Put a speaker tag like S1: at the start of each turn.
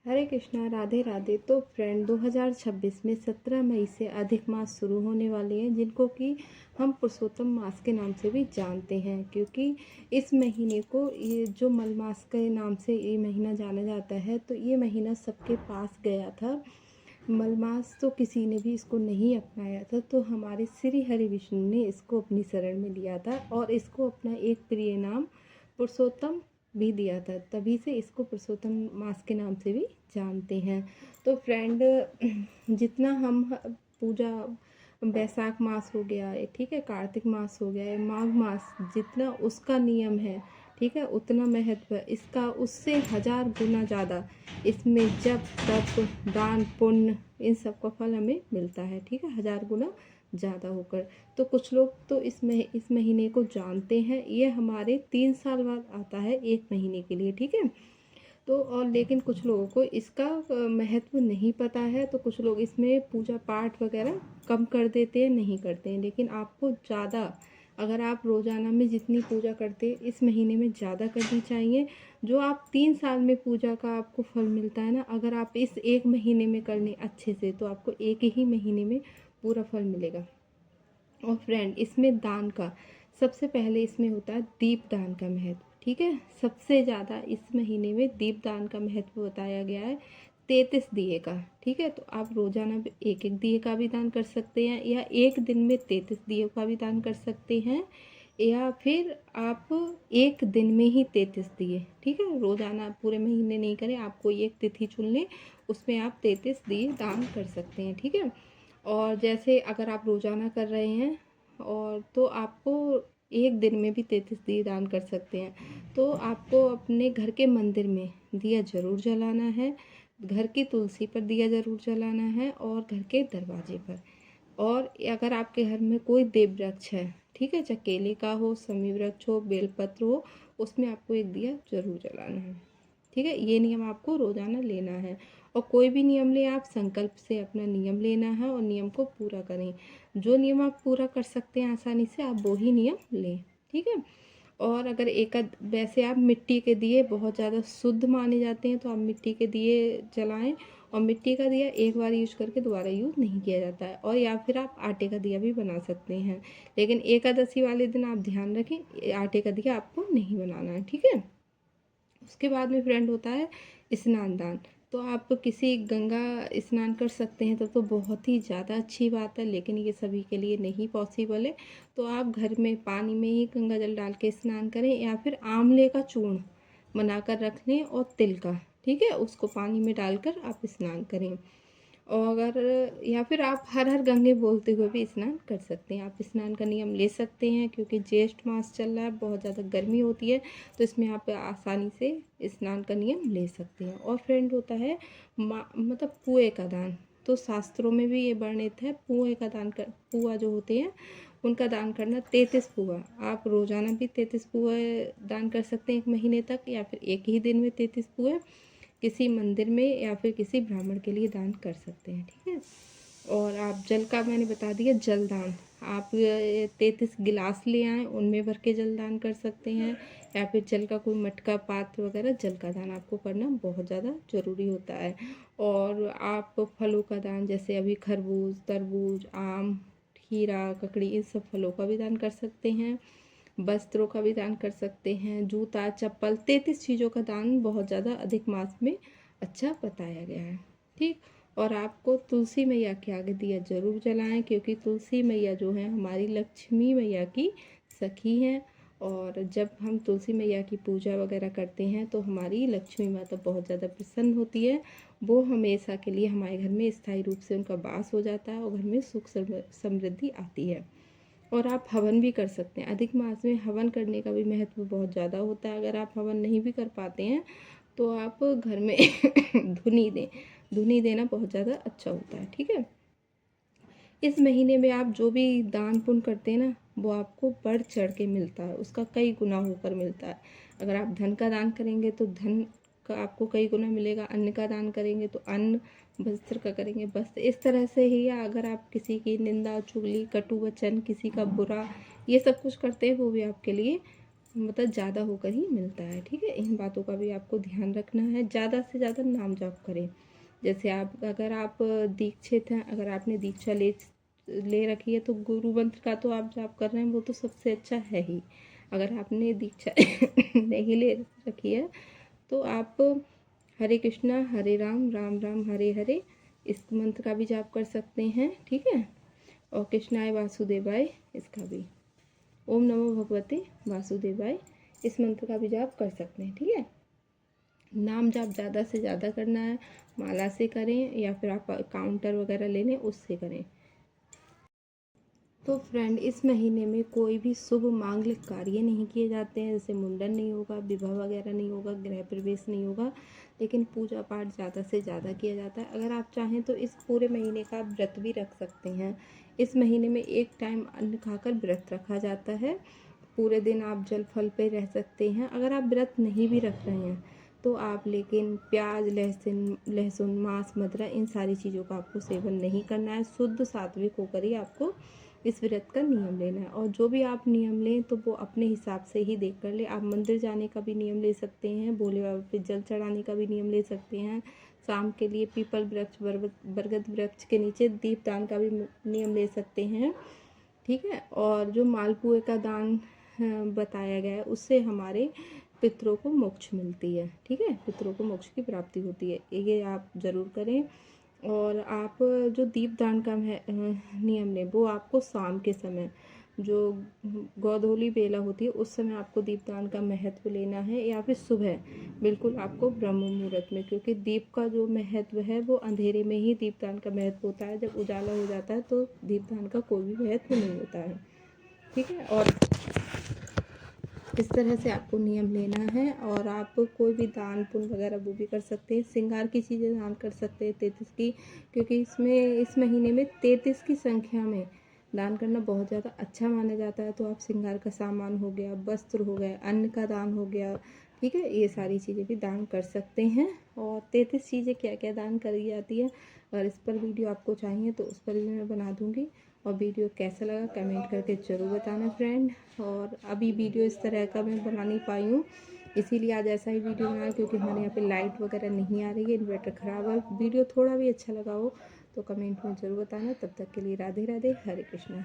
S1: हरे कृष्णा, राधे राधे। तो फ्रेंड 2026 में 17 मई से अधिक मास शुरू होने वाले हैं, जिनको कि हम पुरुषोत्तम मास के नाम से भी जानते हैं, क्योंकि इस महीने को ये जो मल मास के नाम से ये महीना जाना जाता है। तो ये महीना सबके पास गया था। मल मास तो किसी ने भी इसको नहीं अपनाया था, तो हमारे श्री हरि विष्णु ने इसको अपनी शरण में लिया था और इसको अपना एक प्रिय नाम पुरुषोत्तम भी दिया था। तभी से इसको पुरुषोत्तम मास के नाम से भी जानते हैं। तो फ्रेंड, जितना हम पूजा, बैसाख मास हो गया, ठीक है, कार्तिक मास हो गया, माघ मास, जितना उसका नियम है, ठीक है, उतना महत्व इसका उससे 1000 गुना ज़्यादा इसमें जप तप दान पुण्य इन सब का फल हमें मिलता है, ठीक है, 1000 गुना ज़्यादा होकर। तो कुछ लोग तो इस महीने को जानते हैं। ये हमारे 3 साल बाद आता है एक महीने के लिए, ठीक है। तो और लेकिन कुछ लोगों को इसका महत्व नहीं पता है, तो कुछ लोग इसमें पूजा पाठ वगैरह कम कर देते हैं, नहीं करते हैं। लेकिन आपको ज़्यादा, अगर आप रोज़ाना में जितनी पूजा करते हैं इस महीने में ज़्यादा करनी चाहिए। जो आप 3 साल में पूजा का आपको फल मिलता है ना, अगर आप इस एक महीने में कर लें अच्छे से, तो आपको एक ही महीने में पूरा फल मिलेगा। और फ्रेंड, इसमें दान का सबसे पहले इसमें होता है दीप दान का महत्व, ठीक है। सबसे ज़्यादा इस महीने में दीप दान का महत्व बताया गया है, 33 दिए का, ठीक है। तो आप रोजाना एक एक दिए का भी दान कर सकते हैं, या एक दिन में 33 दिए का भी दान कर सकते हैं, या फिर आप एक दिन में ही 33 दिए, ठीक है। रोजाना पूरे महीने नहीं करें, आप कोई एक तिथि चुन लें, उसमें आप 33 दिए दान कर सकते हैं, ठीक है। और जैसे अगर आप रोज़ाना कर रहे हैं और तो आपको एक दिन में भी 33 दिए दान कर सकते हैं। तो आपको अपने घर के मंदिर में दिया ज़रूर जलाना है, घर की तुलसी पर दिया ज़रूर जलाना है, और घर के दरवाजे पर। और अगर आपके घर में कोई देव वृक्ष है, ठीक है, चाहे केले का हो, समी वृक्ष हो, बेलपत्र हो, उसमें आपको एक दिया जरूर जलाना है, ठीक है। ये नियम आपको रोजाना लेना है। और कोई भी नियम ले, आप संकल्प से अपना नियम लेना है और नियम को पूरा करें। जो नियम आप पूरा कर सकते हैं आसानी से, आप वो ही नियम लें, ठीक है। और अगर वैसे आप मिट्टी के दिए बहुत ज़्यादा शुद्ध माने जाते हैं, तो आप मिट्टी के दिए जलाएं। और मिट्टी का दिया एक बार यूज करके दोबारा यूज़ नहीं किया जाता है। और या फिर आप आटे का दिया भी बना सकते हैं, लेकिन एकादशी वाले दिन आप ध्यान रखें, आटे का दिया आपको नहीं बनाना है, ठीक है। उसके बाद में फ्रेंड होता है स्नान दान। तो आप किसी गंगा स्नान कर सकते हैं तो बहुत ही ज़्यादा अच्छी बात है, लेकिन ये सभी के लिए नहीं पॉसिबल है। तो आप घर में पानी में ही गंगा जल डाल के स्नान करें, या फिर आंवले का चूर्ण बनाकर रख लें और तिल का, ठीक है, उसको पानी में डालकर आप स्नान करें। और अगर या फिर आप हर हर गंगे बोलते हुए भी स्नान कर सकते हैं। आप स्नान का नियम ले सकते हैं, क्योंकि ज्येष्ठ मास चल रहा है, बहुत ज़्यादा गर्मी होती है, तो इसमें आप आसानी से स्नान का नियम ले सकते हैं। और फ्रेंड होता है मतलब पुए का दान। तो शास्त्रों में भी ये वर्णित है, पुए का दान कर, पुआ जो होते हैं उनका दान करना, 33 पुआ। आप रोजाना भी 33 पुआ दान कर सकते हैं एक महीने तक, या फिर एक ही दिन में 33 पुए किसी मंदिर में या फिर किसी ब्राह्मण के लिए दान कर सकते हैं, ठीक है। और आप जल का मैंने बता दिया, जल दान आप 33 गिलास ले आएँ, उनमें भर के जल दान कर सकते हैं, या फिर जल का कोई मटका पात्र वगैरह, जल का दान आपको करना बहुत ज़्यादा ज़रूरी होता है। और आप फलों का दान, जैसे अभी खरबूज, तरबूज, आम, खीरा, ककड़ी, इन सब फलों का भी दान कर सकते हैं। वस्त्रों का भी दान कर सकते हैं, जूता, चप्पल, 33 चीज़ों का दान बहुत ज़्यादा अधिक मास में अच्छा बताया गया है, ठीक। और आपको तुलसी मैया के आगे दिया जरूर जलाएं, क्योंकि तुलसी मैया जो है हमारी लक्ष्मी मैया की सखी हैं। और जब हम तुलसी मैया की पूजा वगैरह करते हैं तो हमारी लक्ष्मी माता बहुत ज़्यादा प्रसन्न होती है। वो हमेशा के लिए हमारे घर में स्थायी रूप से उनका वास हो जाता है, और घर में सुख समृद्धि आती है। और आप हवन भी कर सकते हैं। अधिक मास में हवन करने का भी महत्व बहुत ज़्यादा होता है। अगर आप हवन नहीं भी कर पाते हैं तो आप घर में धुनी दें। धुनी देना बहुत ज़्यादा अच्छा होता है, ठीक है। इस महीने में आप जो भी दान पुण्य करते हैं ना, वो आपको बढ़ चढ़ के मिलता है, उसका कई गुना होकर मिलता है। अगर आप धन का दान करेंगे तो धन का आपको कई गुना मिलेगा, अन्न का दान करेंगे तो अन्न, वस्त्र का करेंगे वस्त्र, इस तरह से ही। या अगर आप किसी की निंदा, चुगली, कटु वचन, किसी का बुरा, ये सब कुछ करते हैं, वो भी आपके लिए मतलब ज़्यादा होकर ही मिलता है। ठीक है, इन बातों का भी आपको ध्यान रखना है। ज़्यादा से ज़्यादा नाम जाप करें। जैसे अगर आप दीक्षित हैं, अगर आपने दीक्षा ले रखी है तो गुरु मंत्र का तो आप जाप कर रहे हैं, वो तो सबसे अच्छा है ही। अगर आपने दीक्षा नहीं ले रखी है तो आप हरे कृष्णा हरे राम राम राम हरे हरे इस मंत्र का भी जाप कर सकते हैं। ठीक है, और कृष्णाय वासुदेवाय इसका भी, ओम नमो भगवते वासुदेवाय इस मंत्र का भी जाप कर सकते हैं। ठीक है, नाम जाप ज़्यादा से ज़्यादा करना है। माला से करें या फिर आप काउंटर वगैरह ले लें उससे करें। तो फ्रेंड, इस महीने में कोई भी शुभ मांगलिक कार्य नहीं किए जाते हैं। जैसे मुंडन नहीं होगा, विवाह वगैरह नहीं होगा, गृह प्रवेश नहीं होगा, लेकिन पूजा पाठ ज़्यादा से ज़्यादा किया जाता है। अगर आप चाहें तो इस पूरे महीने का व्रत भी रख सकते हैं। इस महीने में एक टाइम अन्न खाकर व्रत रखा जाता है। पूरे दिन आप जल फल पे रह सकते हैं। अगर आप व्रत नहीं भी रख रहे हैं तो आप, लेकिन प्याज लहसुन मांस मदिरा इन सारी चीज़ों का आपको सेवन नहीं करना है। शुद्ध सात्विक होकर ही आपको इस व्रत का नियम लेना है। और जो भी आप नियम लें तो वो अपने हिसाब से ही देख कर ले। आप मंदिर जाने का भी नियम ले सकते हैं, भोले बाबा पे जल चढ़ाने का भी नियम ले सकते हैं, शाम के लिए पीपल वृक्ष बरगद वृक्ष के नीचे दीपदान का भी नियम ले सकते हैं। ठीक है, और जो मालपुए का दान बताया गया है उससे हमारे पितरों को मोक्ष मिलती है। ठीक है, पितरों को मोक्ष की प्राप्ति होती है, ये आप ज़रूर करें। और आप जो दीपदान का नियम लें वो आपको शाम के समय, जो गोधूली बेला होती है उस समय आपको दीपदान का महत्व लेना है, या फिर सुबह बिल्कुल आपको ब्रह्म मुहूर्त में, क्योंकि दीप का जो महत्व है वो अंधेरे में ही दीपदान का महत्व होता है। जब उजाला हो जाता है तो दीपदान का कोई भी महत्व नहीं होता है। ठीक है, और इस तरह से आपको नियम लेना है। और आप कोई भी दान पुण्य वगैरह वो भी कर सकते हैं। श्रृंगार की चीज़ें दान कर सकते हैं 33 की, क्योंकि इस महीने में 33 की संख्या में दान करना बहुत ज़्यादा अच्छा माना जाता है। तो आप श्रृंगार का सामान हो गया, वस्त्र हो गया, अन्न का दान हो गया, ठीक है, ये सारी चीज़ें भी दान कर सकते हैं। और 33 चीज़ें क्या क्या दान करी जाती है, और इस पर वीडियो आपको चाहिए तो उस पर भी मैं बना दूँगी। और वीडियो कैसा लगा कमेंट करके ज़रूर बताना फ्रेंड। और अभी वीडियो इस तरह का मैं बना नहीं पाई हूँ, इसीलिए आज ऐसा ही वीडियो बनाया, क्योंकि हमारे यहाँ पे लाइट वगैरह नहीं आ रही है, इन्वर्टर ख़राब है। वीडियो थोड़ा भी अच्छा लगा हो तो कमेंट में ज़रूर बताना। तब तक के लिए राधे राधे, हरे कृष्णा।